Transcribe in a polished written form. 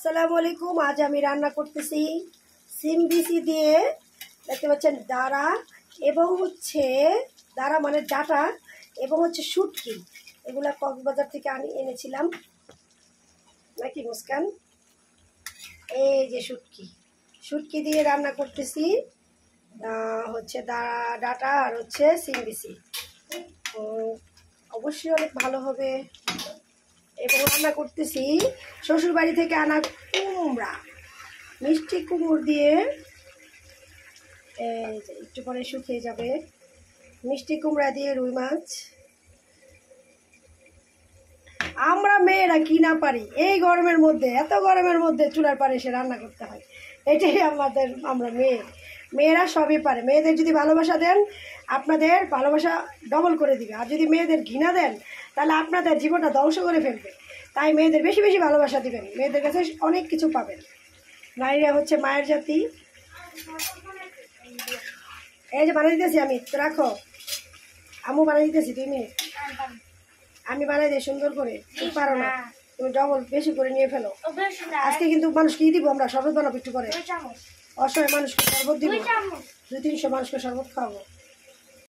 আসসালামু আলাইকুম। আজ আমি রান্না করতেছি সিম বিচি দিয়ে, দেখতে পাচ্ছেন দাঁড়া এবং হচ্ছে দাঁড়া মানে ডাটা এবং হচ্ছে শুটকি। এগুলা কক্সবাজার থেকে এনেছিলাম নাকি মুস্কান। এই যে শুটকি দিয়ে রান্না করতেছি, হচ্ছে ডাটা আর হচ্ছে সিম বিচি। অবশ্যই অনেক ভালো হবে। এবং রান্না করতেছি শ্বশুর বাড়ি থেকে আনা কুমড়া, মিষ্টি কুমড় দিয়ে। একটু পরে শুকিয়ে যাবে। মিষ্টি কুমড়া দিয়ে রুই মাছ। আমরা মেয়েরা কি না পারি এই গরমের মধ্যে, এত গরমের মধ্যে চুলার পাড়ে এসে রান্না করতে হয়। এটাই আমরা মেয়েরা সবই পারে। মেয়েদের যদি ভালোবাসা দেন, আপনাদের ভালোবাসা ডবল করে দিবে। আর যদি মেয়েদের ঘৃণা দেন, তাহলে আপনাদের জীবনটা ধ্বংস করে ফেলবে। তাই মেয়েদের বেশি বেশি ভালোবাসা দিবেন, মেয়েদের কাছে অনেক কিছু পাবেন। নারীরা হচ্ছে মায়ের জাতি। এই যে বানিয়ে দিতেছি আমি, তো রাখো, আম্মু বানিয়ে দিতেছি 2 মিনিট। আমি বানাই দিই সুন্দর করে, তুমি পারো না, তুমি ডবল বেশি করে নিয়ে ফেলো। আজকে কিন্তু মানুষকে দিব, আমরা শরবত বানাবো একটু করে। অসহায় মানুষকে শরবত দিব, 200-300 মানুষকে শরবত খাওয়াবো।